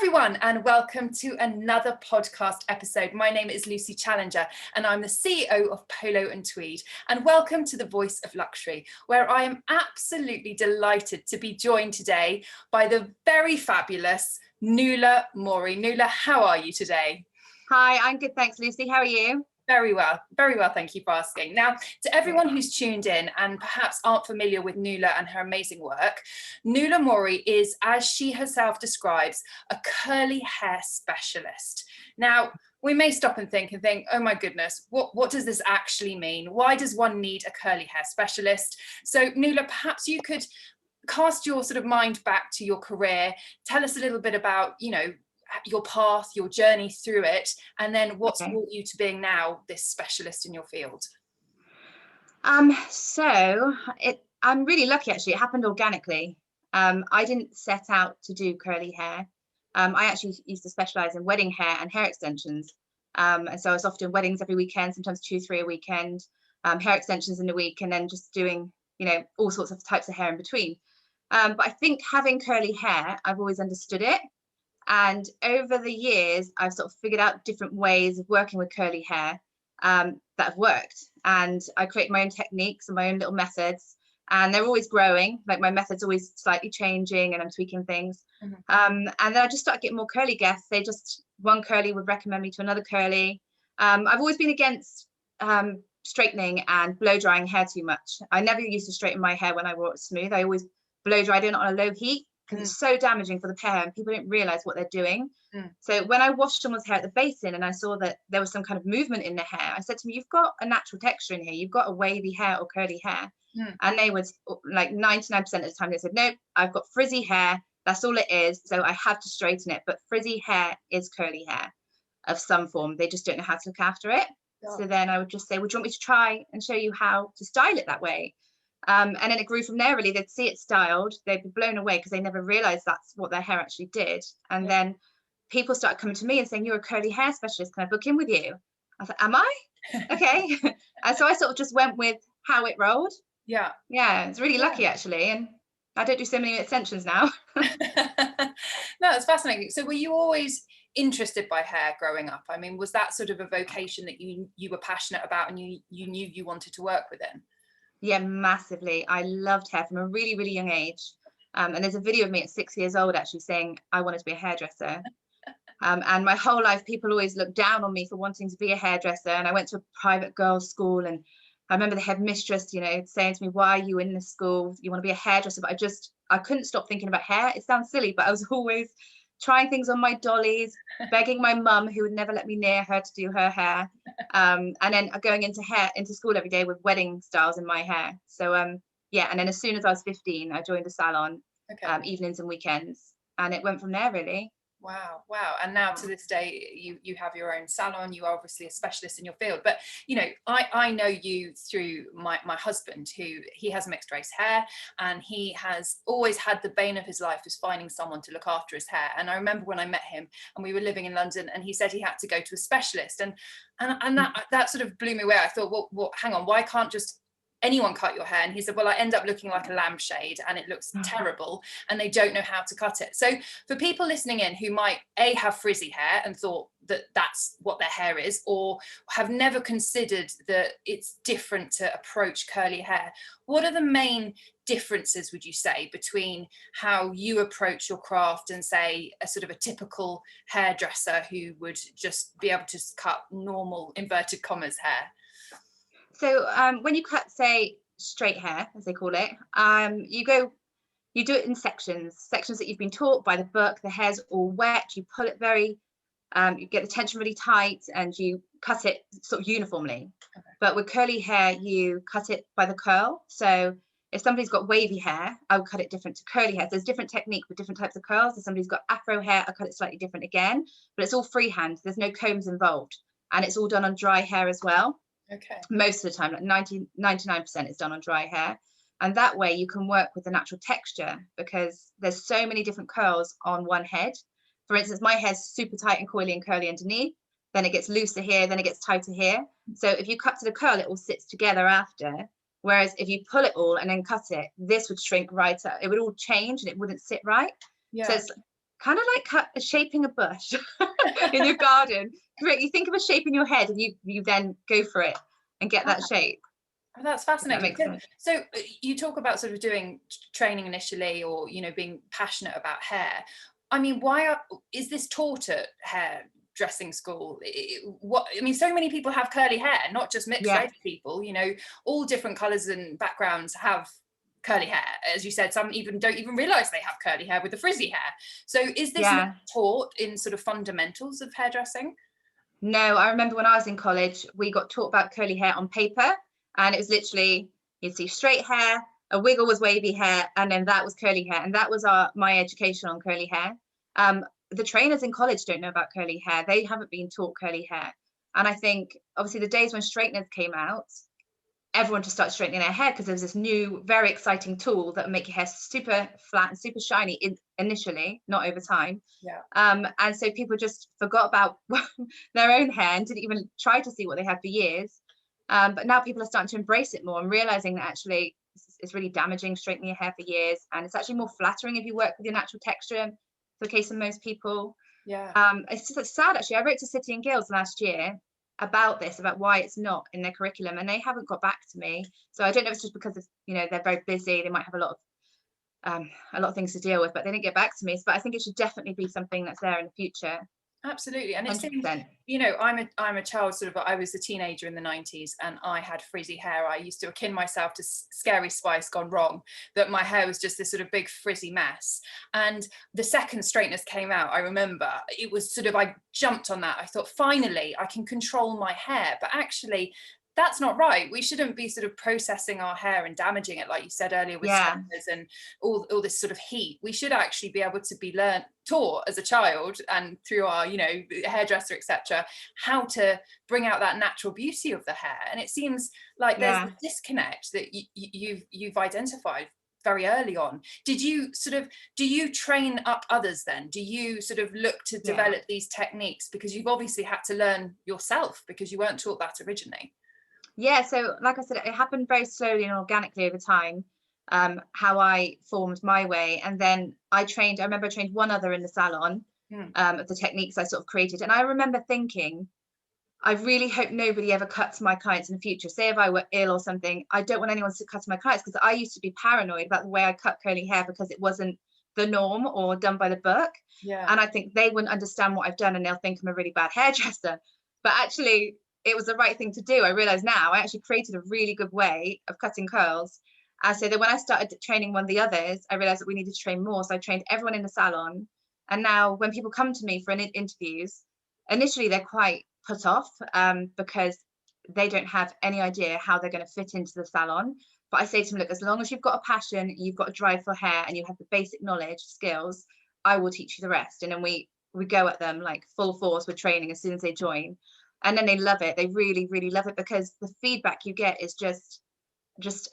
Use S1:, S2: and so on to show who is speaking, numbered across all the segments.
S1: everyone, and welcome to another podcast episode. My name is Lucy Challenger and I'm the CEO of Polo and Tweed, and welcome to the Voice of Luxury, where I am absolutely delighted to be joined today by the very fabulous Nuala Morey. Nuala, how are you today?
S2: Hi, I'm good, thanks, Lucy. How are you?
S1: Very well, thank you for asking. Now, to everyone who's tuned in and perhaps aren't familiar with Nuala and her amazing work, Nuala Morey is, as she herself describes, a curly hair specialist. Now, we may stop and think, oh my goodness, what does this actually mean? Why does one need a curly hair specialist? So Nuala, perhaps you could cast your sort of mind back to your career, tell us a little bit about, your path, your journey through it, and then what's brought you to being now this specialist in your field.
S2: I'm really lucky, actually. It happened organically. I didn't set out to do curly hair. I actually used to specialize in wedding hair and hair extensions. And so I was often weddings every weekend, sometimes 2-3 a weekend, hair extensions in a week, and then just doing, all sorts of types of hair in between. But I think having curly hair, I've always understood it. And over the years, I've sort of figured out different ways of working with curly hair that have worked. And I create my own techniques and my own little methods, and they're always growing. Like, my method's always slightly changing and I'm tweaking things. Mm-hmm. And then I just started getting more curly guests. One curly would recommend me to another curly. I've always been against straightening and blow drying hair too much. I never used to straighten my hair when I wore it smooth. I always blow dried it on a low heat, because it's so damaging for the hair and people don't realize what they're doing. So when I washed someone's hair at the basin and I saw that there was some kind of movement in the hair, I said to me, you've got a natural texture in here, you've got a wavy hair or curly hair. And they would, like 99% of the time, they said, nope, I've got frizzy hair, that's all it is, so I have to straighten it. But frizzy hair is curly hair of some form, they just don't know how to look after it. So then I would just say, well, do you want me to try and show you how to style it that way? And then it grew from there, really. They'd see it styled, they'd be blown away because they never realized that's what their hair actually did. And then people started coming to me and saying, you're a curly hair specialist, can I book in with you? I thought, am I? Okay. And so I sort of just went with how it rolled. Yeah, it's really lucky, actually. And I don't do so many extensions now.
S1: No, it's fascinating. So were you always interested by hair growing up? I mean, was that sort of a vocation that you were passionate about and you knew you wanted to work within?
S2: Yeah, massively. I loved hair from a really, really young age. And there's a video of me at 6 years old actually saying I wanted to be a hairdresser. And my whole life, people always looked down on me for wanting to be a hairdresser. And I went to a private girls' school, and I remember the headmistress, saying to me, why are you in this school? You want to be a hairdresser? But I couldn't stop thinking about hair. It sounds silly, but I was always trying things on my dollies, begging my mum, who would never let me near her, to do her hair, and then going into school every day with wedding styles in my hair. So and then as soon as I was 15, I joined a salon, evenings and weekends, and it went from there, really.
S1: Wow. And now to this day, you have your own salon. You are obviously a specialist in your field. But, I know you through my husband, he has mixed race hair, and he has always had the bane of his life is finding someone to look after his hair. And I remember when I met him and we were living in London, and he said he had to go to a specialist. And that sort of blew me away. I thought, well, hang on, why can't just anyone cut your hair? And he said, well, I end up looking like a lampshade and it looks terrible and they don't know how to cut it. So for people listening in who might have frizzy hair and thought that that's what their hair is, or have never considered that it's different to approach curly hair, what are the main differences, would you say, between how you approach your craft and, say, a sort of a typical hairdresser who would just be able to cut normal inverted commas hair?
S2: So when you cut, say, straight hair, as they call it, you do it in sections that you've been taught by the book. The hair's all wet, you pull it you get the tension really tight, and you cut it sort of uniformly. Okay. But with curly hair, you cut it by the curl. So if somebody's got wavy hair, I would cut it different to curly hair. So there's different technique with different types of curls. If somebody's got afro hair, I cut it slightly different again, but it's all freehand. There's no combs involved, and it's all done on dry hair as well.
S1: Okay.
S2: Most of the time, like 99% is done on dry hair. And that way you can work with the natural texture, because there's so many different curls on one head. For instance, my hair's super tight and coily and curly underneath, then it gets looser here, then it gets tighter here. So if you cut to the curl, it all sits together after. Whereas if you pull it all and then cut it, this would shrink right up. It would all change and it wouldn't sit right. Yeah. So kind of like shaping a bush in your garden. Correct. You think of a shape in your head and you then go for it and get that shape.
S1: Oh, that's
S2: If that
S1: fascinating.
S2: makes sense.
S1: So you talk about sort of doing training initially, or being passionate about hair. I mean, is this taught at hairdressing school? So many people have curly hair, not just mixed race people. All different colours and backgrounds have curly hair. As you said, some even don't even realise they have curly hair with the frizzy hair. So is this not taught in sort of fundamentals of hairdressing?
S2: No, I remember when I was in college, we got taught about curly hair on paper, and it was literally, you'd see straight hair, a wiggle was wavy hair, and then that was curly hair. And that was my education on curly hair. The trainers in college don't know about curly hair. They haven't been taught curly hair. And I think obviously the days when straighteners came out, everyone just started straightening their hair because there was this new, very exciting tool that would make your hair super flat and super shiny initially, not over time.
S1: Yeah.
S2: And so people just forgot about their own hair and didn't even try to see what they had for years. But now people are starting to embrace it more and realizing that actually it's really damaging straightening your hair for years. And it's actually more flattering if you work with your natural texture, for the case of most people.
S1: Yeah.
S2: It's just sad, actually. I wrote to City and Guilds last year about this, about why it's not in their curriculum, and they haven't got back to me. So I don't know if it's just because of, they're very busy, they might have a lot of things to deal with, but they didn't get back to me. But I think it should definitely be something that's there in the future.
S1: Absolutely. And it
S2: 100%.
S1: seems, I'm a child, I was a teenager in the 90s, and I had frizzy hair. I used to akin myself to Scary Spice gone wrong, that my hair was just this sort of big frizzy mess. And the second straighteners came out, I remember it was I jumped on that. I thought, finally I can control my hair. But actually that's not right. We shouldn't be sort of processing our hair and damaging it, like you said earlier, with straighteners and all this sort of heat. We should actually be able to be taught as a child, and through our, hairdresser, etc., how to bring out that natural beauty of the hair. And it seems like there's a disconnect that you've identified very early on. Do you train up others then? Do you sort of look to develop these techniques, because you've obviously had to learn yourself because you weren't taught that originally?
S2: Yeah, so like I said, it happened very slowly and organically over time, how I formed my way. And then I remember I trained one other in the salon of the techniques I sort of created. And I remember thinking, I really hope nobody ever cuts my clients in the future. Say if I were ill or something, I don't want anyone to cut my clients, because I used to be paranoid about the way I cut curly hair because it wasn't the norm or done by the book.
S1: Yeah.
S2: And I think they wouldn't understand what I've done, and they'll think I'm a really bad hairdresser. But actually, it was the right thing to do. I realize now I actually created a really good way of cutting curls. And so then when I started training one of the others, I realized that we needed to train more. So I trained everyone in the salon. And now when people come to me for interviews, initially they're quite put off because they don't have any idea how they're going to fit into the salon. But I say to them, look, as long as you've got a passion, you've got a drive for hair, and you have the basic knowledge, skills, I will teach you the rest. And then we go at them like full force with training as soon as they join. And then they love it. They really, really love it, because the feedback you get is just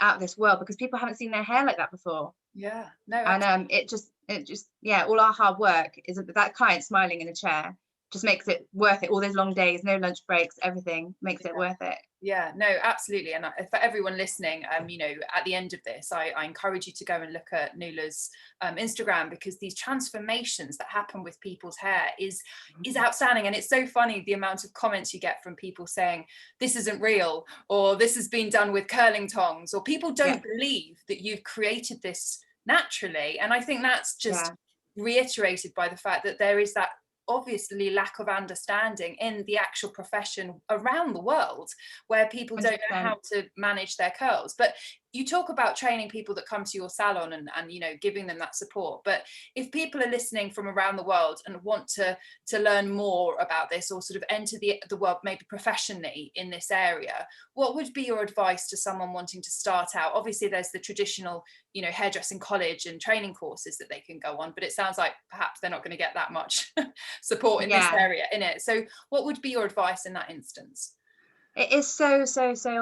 S2: out of this world, because people haven't seen their hair like that before.
S1: Yeah, no.
S2: And it just all our hard work is that client smiling in a chair just makes it worth it. All those long days, no lunch breaks, everything makes it worth it.
S1: Yeah, no, absolutely. And for everyone listening, at the end of this, I encourage you to go and look at Nuala's Instagram, because these transformations that happen with people's hair is outstanding. And it's so funny, the amount of comments you get from people saying this isn't real, or this has been done with curling tongs, or people don't believe that you've created this naturally. And I think that's just reiterated by the fact that there is that obviously lack of understanding in the actual profession around the world, where people don't know how to manage their curls. But you talk about training people that come to your salon and giving them that support. But if people are listening from around the world and want to learn more about this, or sort of enter the world maybe professionally in this area, what would be your advice to someone wanting to start out? Obviously there's the traditional hairdressing college and training courses that they can go on, but it sounds like perhaps they're not going to get that much support in this area in it. So what would be your advice in that instance?
S2: It is so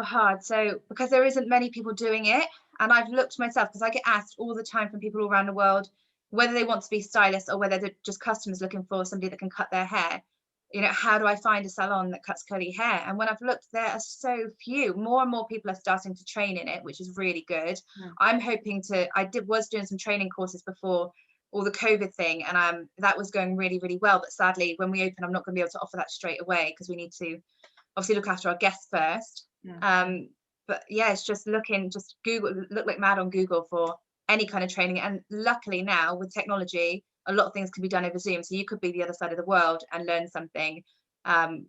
S2: hard. So because there isn't many people doing it, and I've looked myself, because I get asked all the time from people all around the world whether they want to be stylists or whether they're just customers looking for somebody that can cut their hair. How do I find a salon that cuts curly hair? And when I've looked, there are so few. More and more people are starting to train in it, which is really good. I'm hoping to. Was doing some training courses before, all the COVID thing, and that was going really, really well. But sadly, when we open, I'm not going to be able to offer that straight away because we need to obviously look after our guests first. But yeah, it's just look like mad on Google for any kind of training. And luckily now with technology, a lot of things can be done over Zoom. So you could be the other side of the world and learn something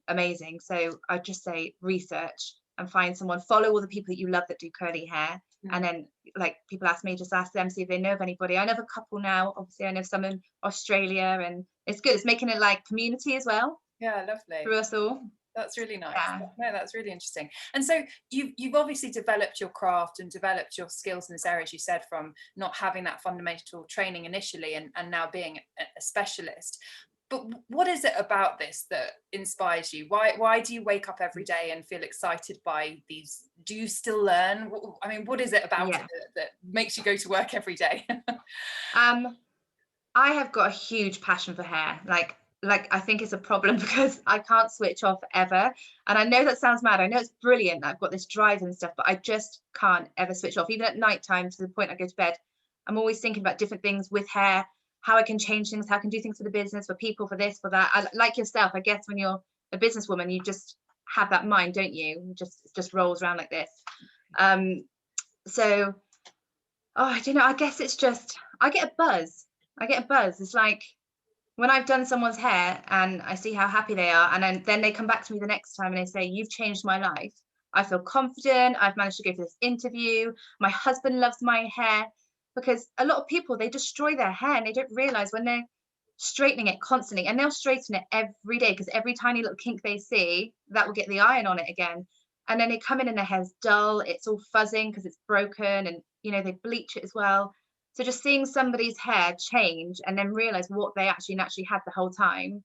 S2: amazing. So I'd just say research and find someone, follow all the people that you love that do curly hair. And then like people ask me, just ask them, see if they know of anybody. I know of a couple now, obviously I know some in Australia, and it's good. It's making it like community as well.
S1: Yeah, lovely.
S2: Through us all.
S1: That's really nice.
S2: Yeah.
S1: No, that's really interesting. And so you've obviously developed your craft and developed your skills in this area, as you said, from not having that fundamental training initially and now being a specialist. But what is it about this that inspires you? Why do you wake up every day and feel excited by these? Do you still learn? I mean, what is it about it that makes you go to work every day?
S2: I have got a huge passion for hair. Like I think it's a problem because I can't switch off ever. And I know that sounds mad. I know it's brilliant. I've got this drive and stuff, but I just can't ever switch off. Even at night time, to the point I go to bed, I'm always thinking about different things with hair, how I can change things, how I can do things for the business, for people, for this, for that. Like yourself, I guess when you're a businesswoman, you just have that mind, don't you? It just rolls around like this. So, I don't know. I guess it's just, I get a buzz. It's like when I've done someone's hair and I see how happy they are, and then they come back to me the next time and they say, "You've changed my life. I feel confident. I've managed to go for this interview. My husband loves my hair." Because a lot of people, they destroy their hair and they don't realize when they're straightening it constantly, and they'll straighten it every day because every tiny little kink they see, that will get the iron on it again. And then they come in and their hair's dull, it's all fuzzing because it's broken, and they bleach it as well. So just seeing somebody's hair change and then realize what they actually naturally had the whole time,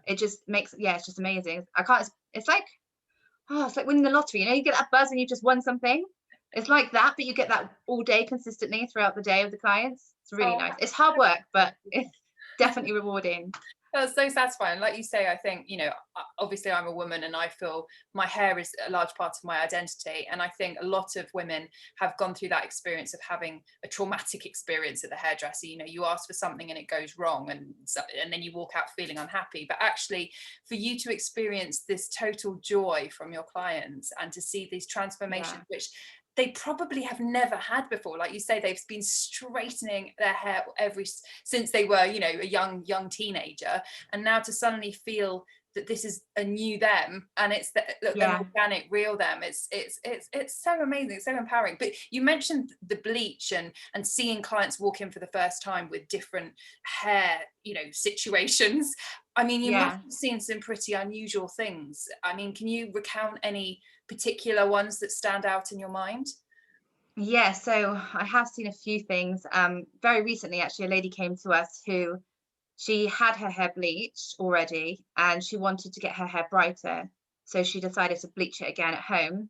S2: it just makes, it's just amazing. It's like winning the lottery, you get that buzz and you just won something. It's like that, but you get that all day consistently throughout the day with the clients. It's really nice. It's hard work, but it's definitely rewarding.
S1: That's so satisfying. Like you say, I think, obviously I'm a woman and I feel my hair is a large part of my identity. And I think a lot of women have gone through that experience of having a traumatic experience at the hairdresser. You ask for something and it goes wrong, and then you walk out feeling unhappy. But actually, for you to experience this total joy from your clients and to see these transformations, which they probably have never had before. Like you say, they've been straightening their hair since they were, a young teenager, and now to suddenly feel that this is a new them and it's an organic, real them. It's so amazing, it's so empowering. But you mentioned the bleach and seeing clients walk in for the first time with different hair, situations. I mean, you must have seen some pretty unusual things. I mean, can you recount any particular ones that stand out in your mind?
S2: Yeah, so I have seen a few things. Very recently, actually, a lady came to us who she had her hair bleached already and she wanted to get her hair brighter. So she decided to bleach it again at home.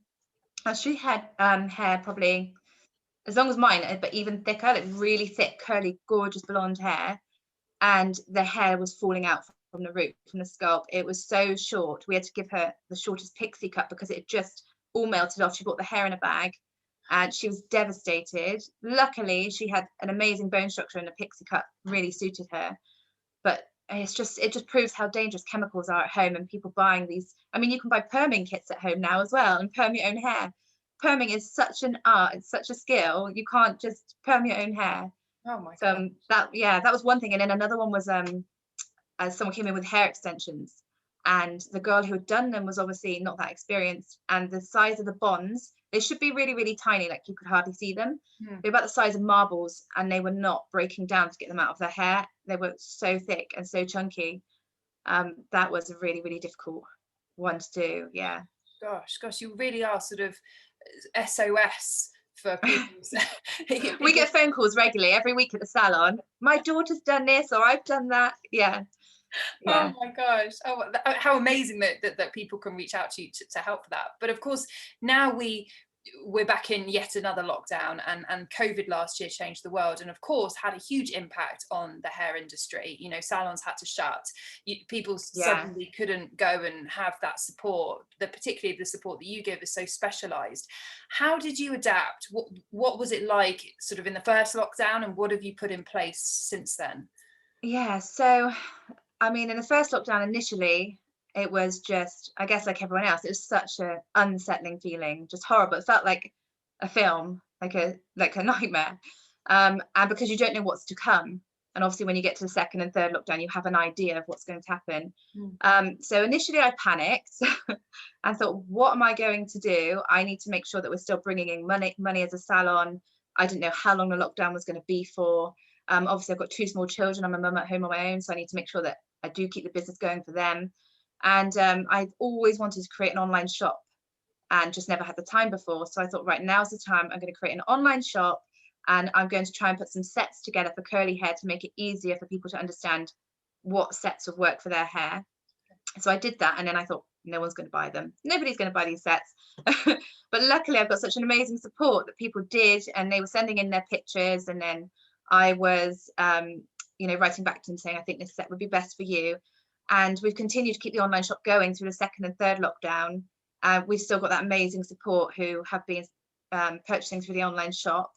S2: And she had hair probably as long as mine, but even thicker, like really thick, curly, gorgeous blonde hair. And the hair was falling out from the root, from the scalp. It was so short. We had to give her the shortest pixie cut because it just all melted off. She bought the hair in a bag and she was devastated. Luckily, she had an amazing bone structure and a pixie cut really suited her. But it just proves how dangerous chemicals are at home and people buying these. I mean, you can buy perming kits at home now as well and perm your own hair. Perming is such an art, it's such a skill. You can't just perm your own hair.
S1: Oh my God.
S2: That was one thing. And then another one was someone came in with hair extensions, and the girl who had done them was obviously not that experienced, and the size of the bonds, they should be really, really tiny, like you could hardly see them. They're about the size of marbles, and they were not breaking down to get them out of their hair. They were so thick and so chunky. That was a really, really difficult one to do.
S1: Gosh, you really are sort of SOS for people.
S2: We get phone calls regularly every week at the salon. My daughter's done this, or I've done that.
S1: Oh my gosh. How amazing that people can reach out to you to help that. But of course, now we we're back in yet another lockdown, and COVID last year changed the world, and of course had a huge impact on the hair industry. You know, salons had to shut. People suddenly couldn't go and have that support, particularly the support that you give is so specialized. How did you adapt? What was it like sort of in the first lockdown, and what have you put in place since then?
S2: Yeah, so I mean, in the first lockdown initially, it was just, I guess, like everyone else, it was such a unsettling feeling, just horrible. It felt like a film, like a nightmare. And because you don't know what's to come. And obviously when you get to the second and third lockdown, you have an idea of what's going to happen. So initially I panicked and thought, what am I going to do? I need to make sure that we're still bringing in money as a salon. I didn't know how long the lockdown was going to be for. Obviously I've got 2 small children. I'm a mum at home on my own, so I need to make sure that I do keep the business going for them. And I've always wanted to create an online shop and just never had the time before. So I thought, right, now's the time. I'm going to create an online shop, and I'm going to try and put some sets together for curly hair to make it easier for people to understand what sets would work for their hair. So I did that, and then I thought, no one's going to buy them. Nobody's going to buy these sets. But luckily I've got such an amazing support that people did, and they were sending in their pictures, and then I was writing back to them saying, I think this set would be best for you. And we've continued to keep the online shop going through the second and third lockdown. We've still got that amazing support who have been purchasing through the online shop,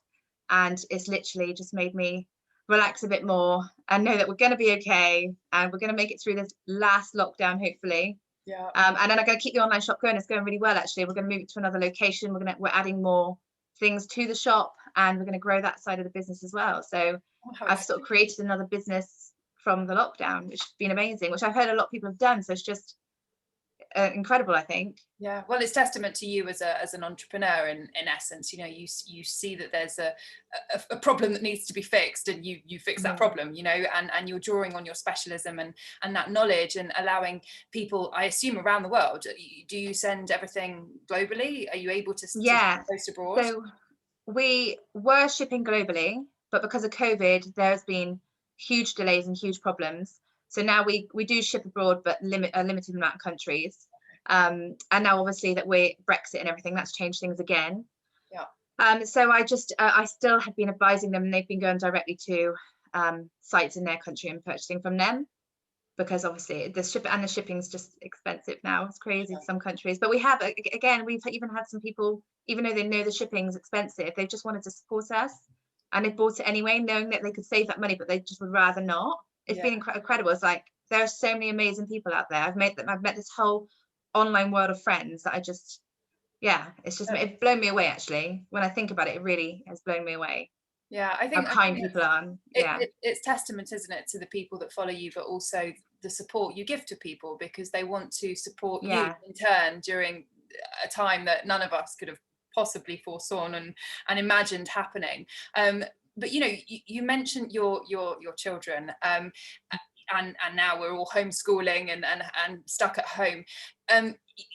S2: and it's literally just made me relax a bit more and know that we're going to be okay, and we're going to make it through this last lockdown, hopefully. And then I'm going to keep the online shop going. It's going really well, actually. We're going to move it to another location. We're adding more things to the shop, and we're going to grow that side of the business as well. So I've sort of created another business from the lockdown, which has been amazing, which I've heard a lot of people have done. So it's just incredible, I think.
S1: Yeah, well, it's testament to you as an entrepreneur in essence. You know, you see that there's a problem that needs to be fixed, and you fix that problem, you know, and you're drawing on your specialism and that knowledge, and allowing people, I assume, around the world. Do you send everything globally? Are you able to post abroad?
S2: So we were shipping globally, but because of COVID, there's been huge delays and huge problems. So now we do ship abroad, but a limited amount of countries. And now obviously that we're Brexit and everything, that's changed things again. So I still have been advising them, and they've been going directly to sites in their country and purchasing from them, because obviously the shipping's just expensive now. It's crazy in some countries. But we've even had some people, even though they know the shipping's expensive, they just wanted to support us, and they bought it anyway, knowing that they could save that money, but they just would rather not. It's been incredible. It's like, there are so many amazing people out there. I've met this whole online world of friends that it's blown me away, actually. When I think about it, it really has blown me away.
S1: Yeah, I think
S2: how kind people are.
S1: It's testament, isn't it, to the people that follow you, but also the support you give to people, because they want to support you in turn during a time that none of us could have possibly foresawn and imagined happening. But you know, you mentioned your children, and now we're all homeschooling and stuck at home.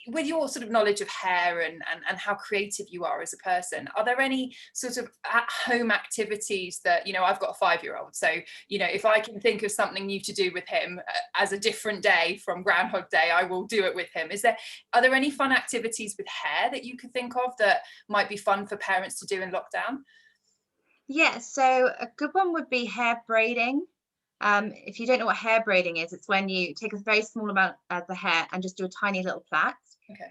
S1: With your sort of knowledge of hair and how creative you are as a person, are there any sort of at-home activities that, you know, I've got a 5-year-old, so, you know, if I can think of something new to do with him as a different day from Groundhog Day, I will do it with him. Are there any fun activities with hair that you could think of that might be fun for parents to do in lockdown?
S2: Yeah, so a good one would be hair braiding. If you don't know what hair braiding is, it's when you take a very small amount of the hair and just do a tiny little plait.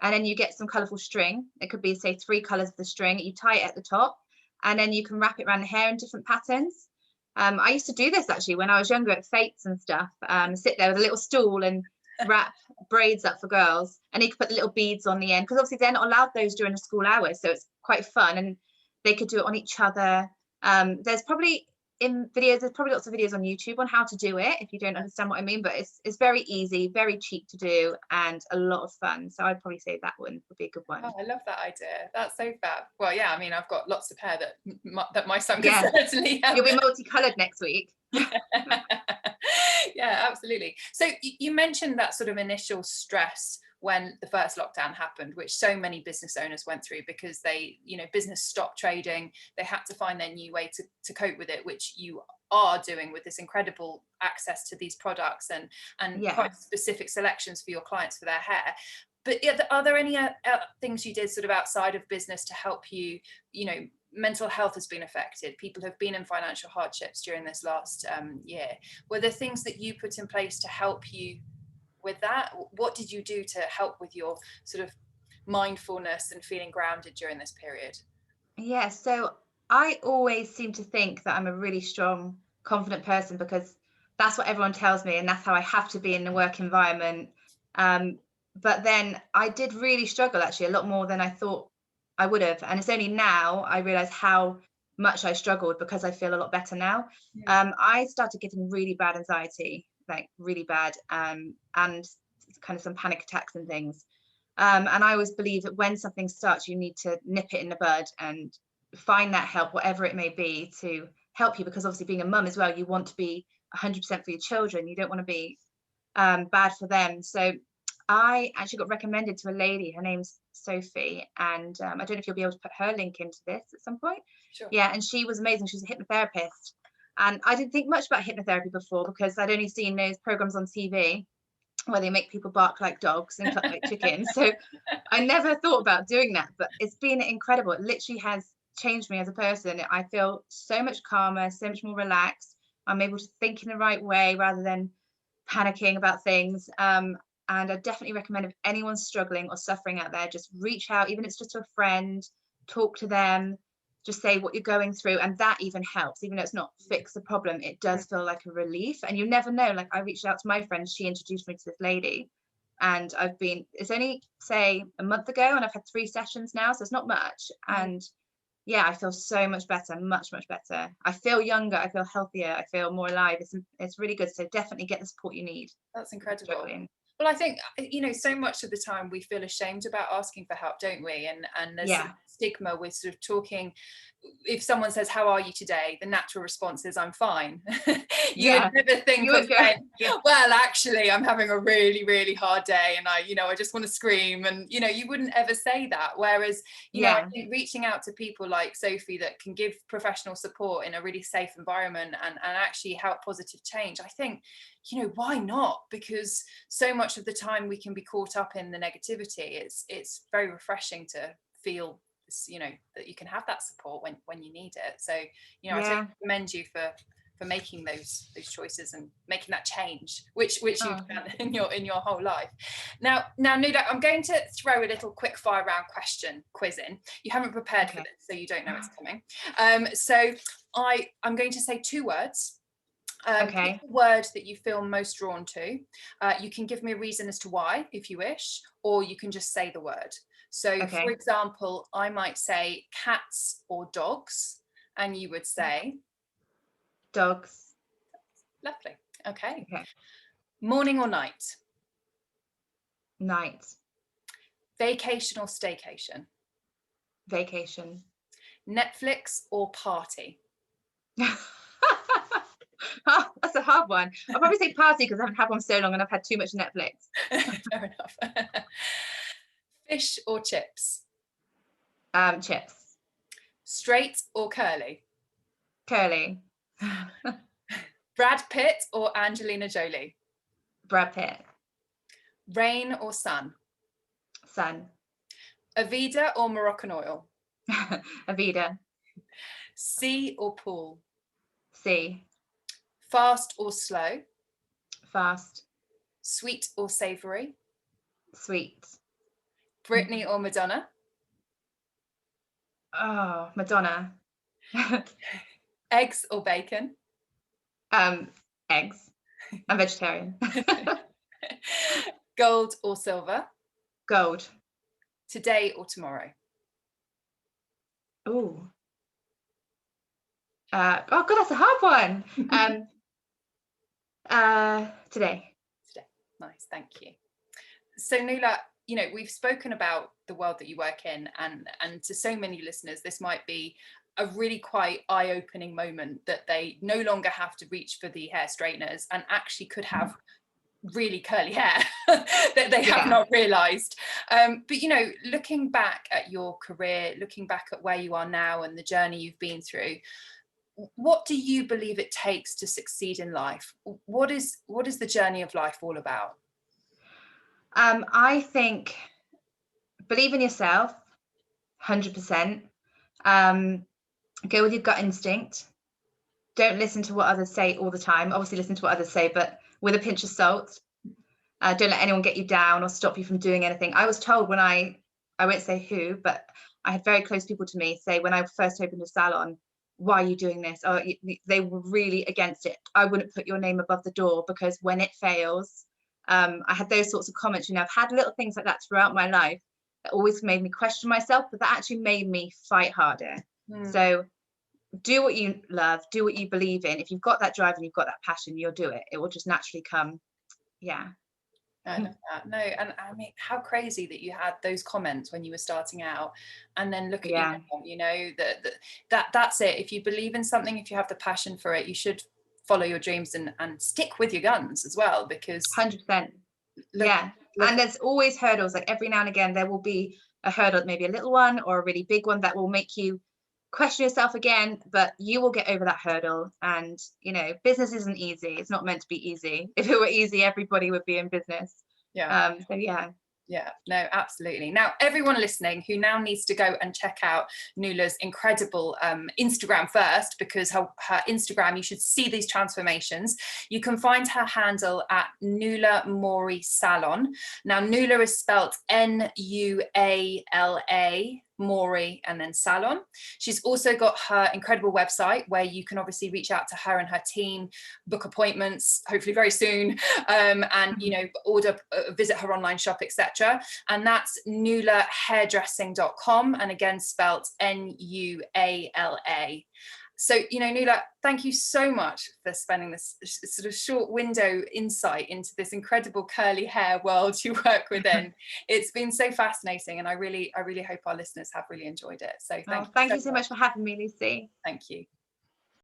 S2: And then you get some colourful string. It could be, say, 3 colours of the string. You tie it at the top, and then you can wrap it around the hair in different patterns. I used to do this actually when I was younger at fetes and stuff. Sit there with a little stool and wrap braids up for girls, and you could put the little beads on the end, because obviously they're not allowed those during the school hours, so it's quite fun, and they could do it on each other. There's probably lots of videos on YouTube on how to do it, if you don't understand what I mean, but it's very easy, very cheap to do, and a lot of fun. So I'd probably say that one would be a good one.
S1: Oh, I love that idea. That's so fab. Well, yeah, I mean, I've got lots of hair that my son can certainly help.
S2: You'll be multicolored next week.
S1: Yeah, absolutely. So you mentioned that sort of initial stress when the first lockdown happened, which so many business owners went through, because business stopped trading. They had to find their new way to cope with it, which you are doing with this incredible access to these products and quite specific selections for your clients for their hair. But are there any things you did sort of outside of business to help you? You know, mental health has been affected. People have been in financial hardships during this last year. Were there things that you put in place to help you with that? What did you do to help with your sort of mindfulness and feeling grounded during this period?
S2: Yeah, so I always seem to think that I'm a really strong, confident person because that's what everyone tells me, and that's how I have to be in the work environment. But then I did really struggle, actually, a lot more than I thought I would have. And it's only now I realize how much I struggled, because I feel a lot better now. I started getting really bad anxiety, like really bad, and kind of some panic attacks and things. And I always believe that when something starts, you need to nip it in the bud and find that help, whatever it may be, to help you. Because obviously, being a mum as well, you want to be 100% for your children. You don't want to be bad for them. So I actually got recommended to a lady. Her name's Sophie, and I don't know if you'll be able to put her link into this at some point.
S1: Sure.
S2: Yeah, and she was amazing. She's a hypnotherapist, and I didn't think much about hypnotherapy before because I'd only seen those programs on TV where they make people bark like dogs and cluck like chickens. So I never thought about doing that, but it's been incredible. It literally has changed me as a person. I feel so much calmer, so much more relaxed. I'm able to think in the right way rather than panicking about things. And I definitely recommend, if anyone's struggling or suffering out there, just reach out, even if it's just to a friend, talk to them, just say what you're going through, and that even helps. Even though it's not fix the problem, it does feel like a relief. And you never know, like I reached out to my friend, she introduced me to this lady, and it's only say a month ago, and I've had 3 sessions now, so it's not much. And yeah, I feel so much better, much better. I feel younger, I feel healthier, I feel more alive. It's really good. So definitely get the support you need.
S1: That's incredible.
S2: Struggling.
S1: Well, I think, you know, so much of the time we feel ashamed about asking for help, don't we? And there's some stigma with sort of talking. If someone says, "How are you today?" the natural response is, "I'm fine." You would never think of saying, "Well, actually, I'm having a really hard day, and I just want to scream." And you wouldn't ever say that. Whereas, I think reaching out to people like Sophie that can give professional support in a really safe environment and actually help positive change, I think, why not? Because so much of the time we can be caught up in the negativity. It's very refreshing to feel, that you can have that support when you need it. So, I totally commend you for making those choices and making that change, which you've done in your whole life. Now, Nuala, I'm going to throw a little quick fire round quiz in. You haven't prepared for this, so you don't know it's coming. So I'm going to say 2 words. Pick the word that you feel most drawn to. You can give me a reason as to why, if you wish, or you can just say the word. So, for example, I might say cats or dogs, and you would say
S2: dogs.
S1: Lovely. Okay. Morning or night?
S2: Night.
S1: Vacation or staycation?
S2: Vacation.
S1: Netflix or party?
S2: Oh, that's a hard one. I'll probably say party because I haven't had one so long and I've had too much Netflix.
S1: Fair enough. Fish or chips?
S2: Chips.
S1: Straight or curly?
S2: Curly.
S1: Brad Pitt or Angelina Jolie?
S2: Brad Pitt.
S1: Rain or sun?
S2: Sun.
S1: Avida or Moroccan oil?
S2: Avida.
S1: Sea or pool?
S2: Sea.
S1: Fast or slow?
S2: Fast.
S1: Sweet or savoury?
S2: Sweet.
S1: Britney or Madonna?
S2: Oh, Madonna.
S1: Eggs or bacon?
S2: Eggs. I'm vegetarian.
S1: Gold or silver?
S2: Gold.
S1: Today or tomorrow?
S2: Ooh. Oh God, that's a hard one. Today.
S1: Today. Nice, thank you. So Nuala, we've spoken about the world that you work in, and to so many listeners, this might be a really quite eye-opening moment that they no longer have to reach for the hair straighteners and actually could have really curly hair that they have not realized. But looking back at your career, looking back at where you are now and the journey you've been through, what do you believe it takes to succeed in life? What is the journey of life all about?
S2: I think believe in yourself, 100%. Go with your gut instinct. Don't listen to what others say all the time. Obviously listen to what others say, but with a pinch of salt. Don't let anyone get you down or stop you from doing anything. I was told when I won't say who, but I had very close people to me say when I first opened a salon, why are you doing this? Oh, they were really against it. I wouldn't put your name above the door because when it fails, I had those sorts of comments. You know, I've had little things like that throughout my life that always made me question myself, but that actually made me fight harder. So do what you love, do what you believe in. If you've got that drive and you've got that passion, you'll do it. It will just naturally come. Yeah.
S1: I love that. No, and I mean, how crazy that you had those comments when you were starting out, and then look at you now, you know, that's it. If you believe in something, if you have the passion for it, you should follow your dreams and stick with your guns as well, because
S2: 100%. Yeah. And there's always hurdles. Like every now and again, there will be a hurdle, maybe a little one or a really big one that will make you question yourself again, but you will get over that hurdle. And you know, business isn't easy. It's not meant to be easy. If it were easy, everybody would be in business. So
S1: yeah, no, absolutely. Now, everyone listening who now needs to go and check out Nuala's incredible Instagram first, because her Instagram, you should see these transformations. You can find her handle at Nuala Morey Salon. Now, Nuala is spelt Nuala, Morey, and then salon. She's also got her incredible website where you can obviously reach out to her and her team, book appointments, hopefully very soon, and you know, order, visit her online shop, etc. And that's nualahairdressing.com, and again spelt Nuala. So, you know, Nuala, thank you so much for spending this sort of short window insight into this incredible curly hair world you work within. It's been so fascinating, and I really hope our listeners have really enjoyed it. So thank you
S2: so much for having me, Lucy.
S1: Thank you.